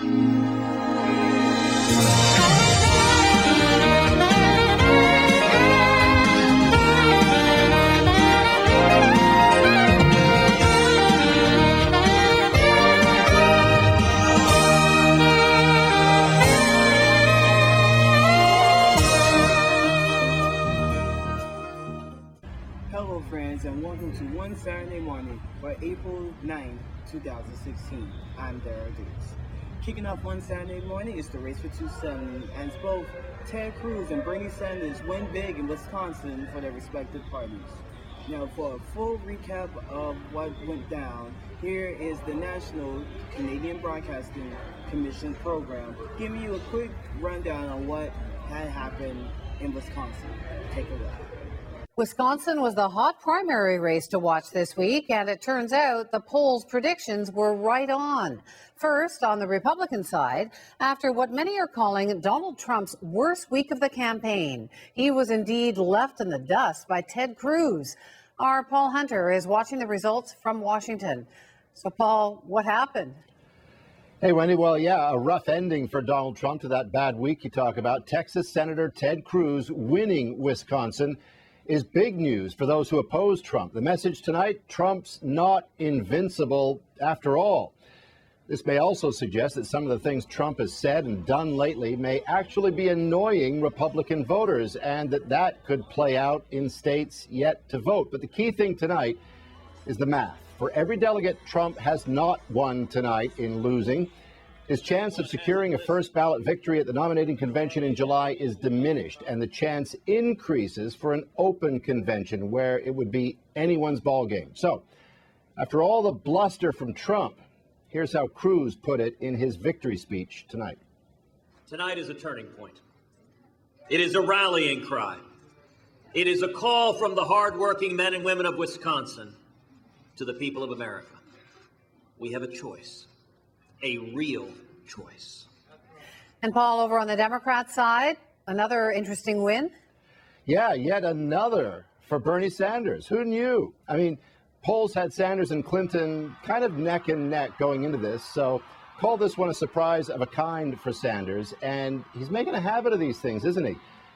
Hello, friends, and welcome to One Saturday Morning for April 9, 2016. I'm Daryl Dukes. Kicking off One Saturday Morning is the race for 270, and both Ted Cruz and Bernie Sanders win big in Wisconsin for their respective parties. Now, for a full recap of what went down, here is the National Canadian Broadcasting Commission program, giving you a quick rundown on what had happened in Wisconsin. Take a look. Wisconsin was the hot primary race to watch this week, and it turns out the polls' predictions were right on. First, on the Republican side, after what many are calling Donald Trump's worst week of the campaign, he was indeed left in the dust by Ted Cruz. Our Paul Hunter is watching the results from Washington. So, Paul, what happened? Hey, Wendy. Well, yeah, a rough ending for Donald Trump to that bad week you talk about. Texas Senator Ted Cruz winning Wisconsin is big news for those who oppose Trump. The message tonight, Trump's not invincible after all. This may also suggest that some of the things Trump has said and done lately may actually be annoying Republican voters, and that could play out in states yet to vote. But the key thing tonight is the math. For every delegate Trump has not won tonight in losing, his chance of securing a first ballot victory at the nominating convention in July is diminished, and the chance increases for an open convention where it would be anyone's ballgame. So, after all the bluster from Trump, here's how Cruz put it in his victory speech tonight. Tonight is a turning point. It is a rallying cry. It is a call from the hardworking men and women of Wisconsin to the people of America. We have a choice. A real choice. And Paul, over on the Democrat side, another interesting win. Yeah, yet another for Bernie Sanders. Who knew? I mean, polls had Sanders and Clinton kind of neck and neck going into this, so call this one a surprise of a kind for Sanders, and he's making a habit of these things, isn't he?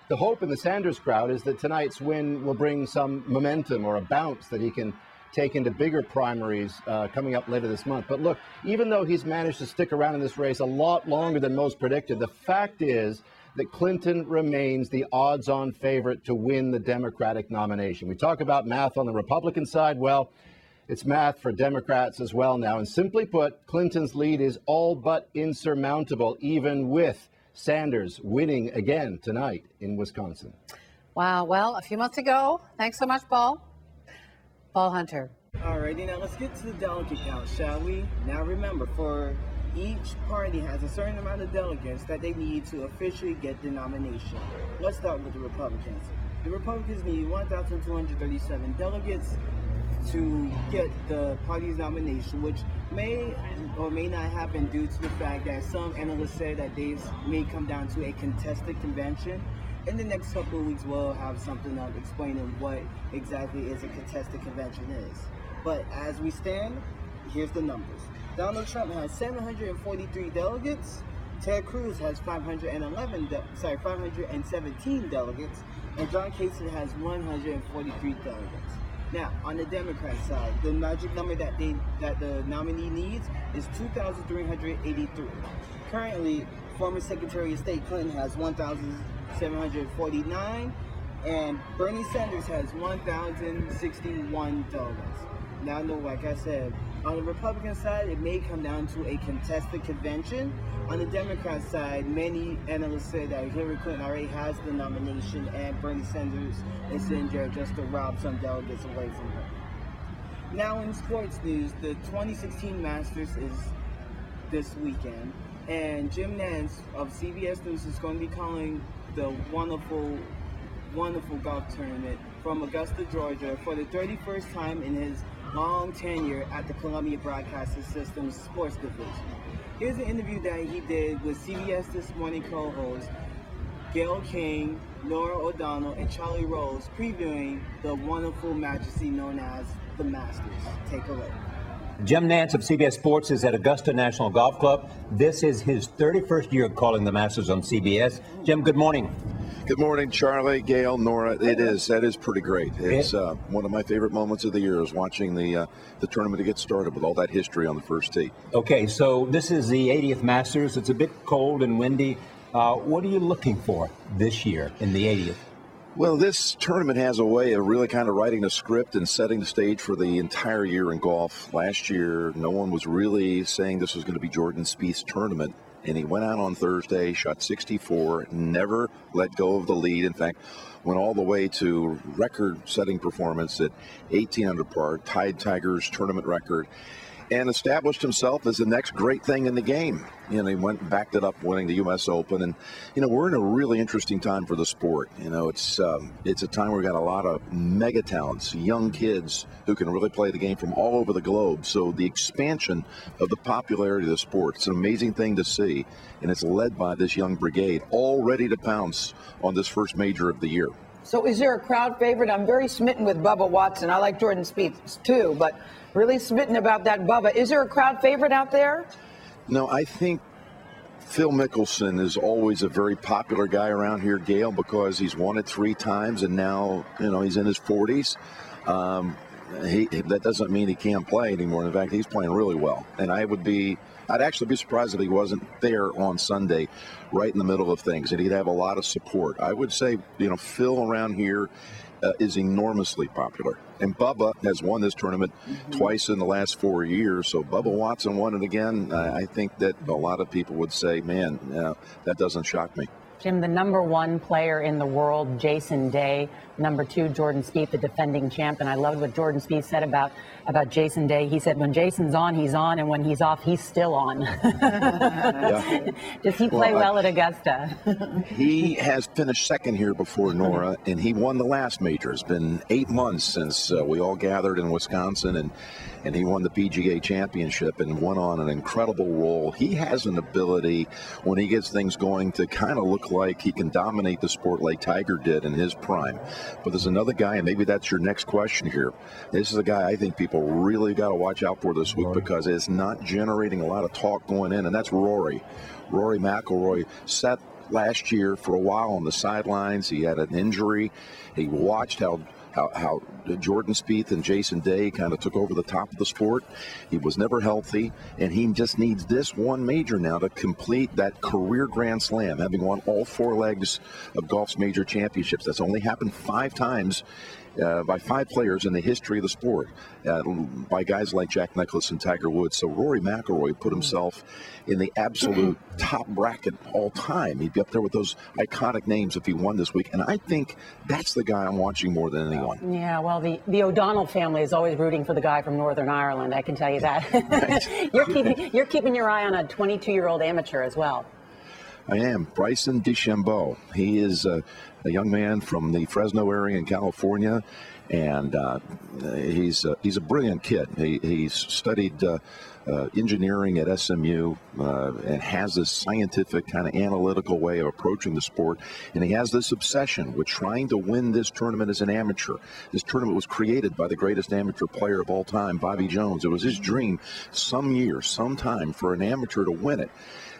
The hope in the Sanders crowd is that tonight's win will bring some momentum or a bounce that he can take into bigger primaries coming up later this month. But look, even though he's managed to stick around in this race a lot longer than most predicted, the fact is that Clinton remains the odds-on favorite to win the Democratic nomination. We talk about math on the Republican side. Well, it's math for Democrats as well now. And simply put, Clinton's lead is all but insurmountable, even with Sanders winning again tonight in Wisconsin. Wow. Well, a few months ago. Thanks so much, Paul. Paul Hunter. Alrighty, now let's get to the delegate count, shall we? Now remember, for each party has a certain amount of delegates that they need to officially get the nomination. Let's start with the Republicans. The Republicans need 1,237 delegates to get the party's nomination, which may or may not happen due to the fact that some analysts say that they may come down to a contested convention. In the next couple of weeks, we'll have something up explaining what exactly is a contested convention is. But as we stand, here's the numbers. Donald Trump has 743 delegates. Ted Cruz has 517 delegates. And John Kasich has 143 delegates. Now, on the Democrat side, the magic number that the nominee needs is 2,383. Currently, former Secretary of State Clinton has 1,749, and Bernie Sanders has 1,061 delegates. Now, no, like I said, on the Republican side, it may come down to a contested convention. On the Democrat side, many analysts say that Hillary Clinton already has the nomination, and Bernie Sanders is in there just to rob some delegates away from her. Now, in sports news, the 2016 Masters is this weekend. And Jim Nance of CBS News is going to be calling the wonderful golf tournament from Augusta, Georgia for the 31st time in his long tenure at the Columbia Broadcasting System's sports division. Here's an interview that he did with CBS This Morning co-hosts Gayle King, Nora O'Donnell, and Charlie Rose previewing the wonderful majesty known as the Masters. Take a look. Jim Nance of CBS Sports is at Augusta National Golf Club. This is his 31st year calling the Masters on CBS. Jim, good morning. Good morning, Charlie, Gail, Nora. That is pretty great. It's one of my favorite moments of the year is watching the tournament to get started with all that history on the first tee. Okay, so this is the 80th Masters. It's a bit cold and windy. What are you looking for this year in the 80th? Well, this tournament has a way of really kind of writing a script and setting the stage for the entire year in golf. Last year, no one was really saying this was going to be Jordan Spieth's tournament. And he went out on Thursday, shot 64, never let go of the lead. In fact, went all the way to record-setting performance at 18 under par, tied Tiger's tournament record, and established himself as the next great thing in the game. You know, he went and backed it up winning the U.S. Open. And, you know, we're in a really interesting time for the sport. You know, it's a time where we've got a lot of mega talents, young kids who can really play the game from all over the globe. So the expansion of the popularity of the sport, it's an amazing thing to see. And it's led by this young brigade, all ready to pounce on this first major of the year. So is there a crowd favorite? I'm very smitten with Bubba Watson. I like Jordan Spieth too, but really smitten about that Bubba. Is there a crowd favorite out there? No, I think Phil Mickelson is always a very popular guy around here, Gail, because he's won it 3 times and now, you know, he's in his 40s. That doesn't mean he can't play anymore. In fact, he's playing really well. And I'd actually be surprised if he wasn't there on Sunday, right in the middle of things, and he'd have a lot of support. I would say, you know, Phil around here is enormously popular. And Bubba has won this tournament twice in the last 4 years. So Bubba Watson won it again. I think that a lot of people would say, man, that doesn't shock me. Jim, the number 1 player in the world, Jason Day. Number 2, Jordan Spieth, the defending champ. And I loved what Jordan Spieth said about Jason Day. He said, when Jason's on, he's on. And when he's off, he's still on. Yeah. Does he play well at Augusta? He has finished second here before, Nora, and he won the last major. It's been 8 months since we all gathered in Wisconsin, and he won the PGA Championship and went on an incredible roll. He has an ability, when he gets things going, to kind of look like he can dominate the sport like Tiger did in his prime. But there's another guy, and maybe that's your next question here. This is a guy I think people really got to watch out for this week because it's not generating a lot of talk going in, and that's Rory. Rory McIlroy sat last year for a while on the sidelines. He had an injury. He watched how Jordan Spieth and Jason Day kind of took over the top of the sport. He was never healthy, and he just needs this one major now to complete that career Grand Slam, having won all 4 legs of golf's major championships. That's only happened 5 times by 5 players in the history of the sport, by guys like Jack Nicklaus and Tiger Woods. So Rory McIlroy put himself in the absolute top bracket all time. He'd be up there with those iconic names if he won this week. And I think that's the guy I'm watching more than anyone. Yeah, well, the O'Donnell family is always rooting for the guy from Northern Ireland. I can tell you that. You're keeping your eye on a 22-year-old amateur as well. I am. Bryson DeChambeau. He is a young man from the Fresno area in California, and he's a brilliant kid. He's studied engineering at SMU and has this scientific kind of analytical way of approaching the sport, and he has this obsession with trying to win this tournament as an amateur. This tournament was created by the greatest amateur player of all time, Bobby Jones. It was his dream sometime for an amateur to win it.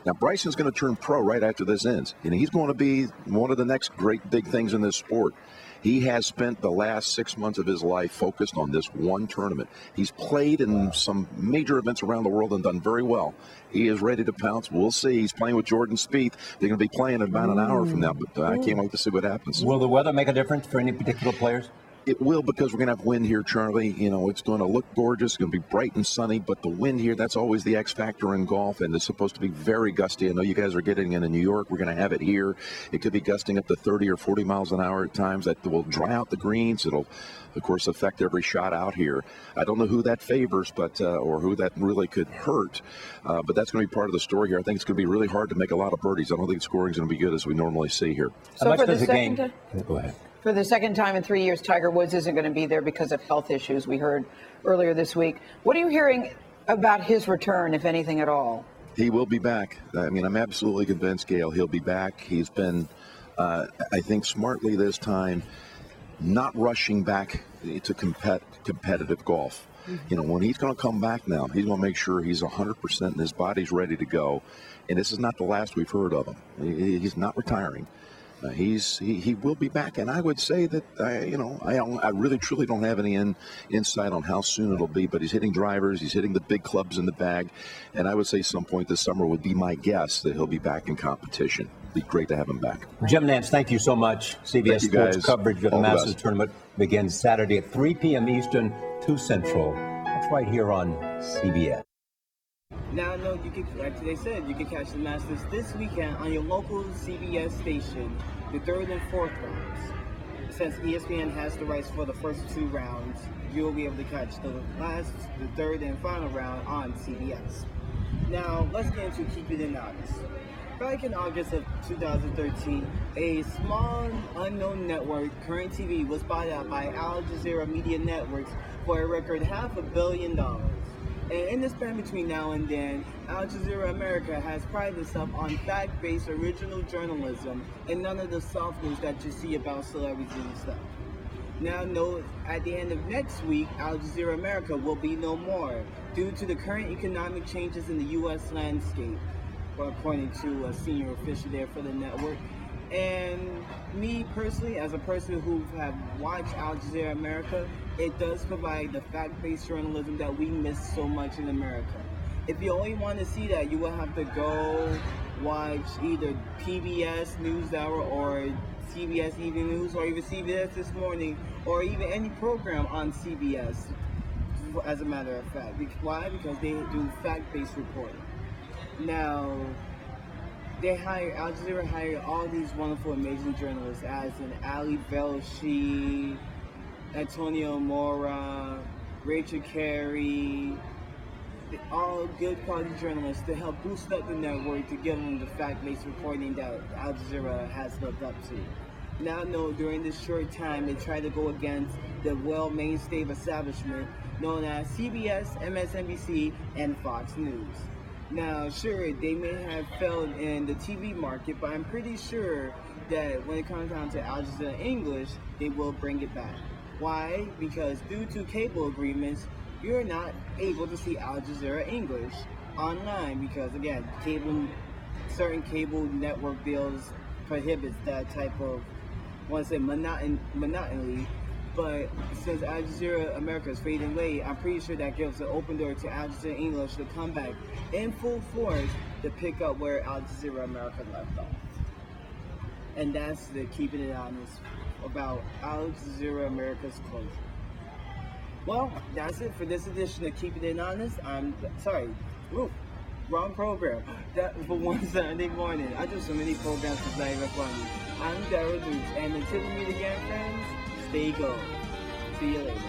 Now, Bryson's going to turn pro right after this ends, and he's going to be one of the next great big things in this sport. He has spent the last 6 months of his life focused on this one tournament. He's played in some major events around the world and done very well. He is ready to pounce. We'll see. He's playing with Jordan Spieth. They're going to be playing in about an hour from now, but I can't wait to see what happens. Will the weather make a difference for any particular players? It will, because we're going to have wind here, Charlie. You know, it's going to look gorgeous. It's going to be bright and sunny, but the wind here, that's always the X factor in golf, and it's supposed to be very gusty. I know you guys are getting it in New York. We're going to have it here. It could be gusting up to 30 or 40 miles an hour at times. That will dry out the greens. It'll, of course, affect every shot out here. I don't know who that favors, but or who that really could hurt, but that's going to be part of the story here. I think it's going to be really hard to make a lot of birdies. I don't think scoring is going to be good as we normally see here. So How much for does the the game? Go ahead. For the second time in 3 years, Tiger Woods isn't going to be there because of health issues, we heard earlier this week. What are you hearing about his return, if anything at all? He will be back. I mean, I'm absolutely convinced, Gail, he'll be back. He's been, I think, smartly this time, not rushing back to competitive golf. You know, when he's going to come back now, he's going to make sure he's 100% and his body's ready to go. And this is not the last we've heard of him. He's not retiring. He will be back, and I would say that I really truly don't have any insight on how soon it'll be. But he's hitting drivers, he's hitting the big clubs in the bag, and I would say some point this summer would be my guess that he'll be back in competition. It'd be great to have him back. Jim Nance, thank you so much. CBS Sports coverage of the Masters tournament begins Saturday at 3 p.m. Eastern, 2 Central. That's right here on CBS. Now, no, you can, like they said, you can catch the Masters this weekend on your local CBS station, the third and fourth rounds. Since ESPN has the rights for the first 2 rounds, you'll be able to catch the third and final round on CBS. Now, let's get into Keep It in August. Back in August of 2013, a small, unknown network, Current TV, was bought out by Al Jazeera Media Networks for a record $500 million. And in the span between now and then, Al Jazeera America has prided itself on fact-based original journalism and none of the soft news that you see about celebrities and stuff. Now, note, at the end of next week, Al Jazeera America will be no more due to the current economic changes in the U.S. landscape, according to a senior official there for the network. And me personally, as a person who have watched Al Jazeera America, it does provide the fact-based journalism that we miss so much in America. If you only want to see that, you will have to go watch either PBS NewsHour or CBS Evening News or even CBS This Morning or even any program on CBS, as a matter of fact. Why? Because they do fact-based reporting. Now, Al Jazeera hired all these wonderful, amazing journalists, as in Ali Velshi, Antonio Mora, Rachel Carey, all good quality journalists to help boost up the network to give them the fact-based reporting that Al Jazeera has lived up to. Now, no, during this short time, they try to go against the well-mainstay establishment known as CBS, MSNBC, and Fox News. Now, sure, they may have failed in the TV market, but I'm pretty sure that when it comes down to Al Jazeera English, they will bring it back. Why? Because due to cable agreements, you're not able to see Al Jazeera English online because, again, certain cable network bills prohibits that type of, I want to say, monotony. But since Al Jazeera America is fading away, I'm pretty sure that gives an open door to Al Jazeera English to come back in full force to pick up where Al Jazeera America left off. And that's the Keeping It Honest about Al Jazeera America's closure. Well, that's it for this edition of Keeping It Honest. Wrong program. That for one Sunday morning. I do so many programs it's not even funny. I'm Daryl Dukes, and until we meet again, friends, stay gold. See you later.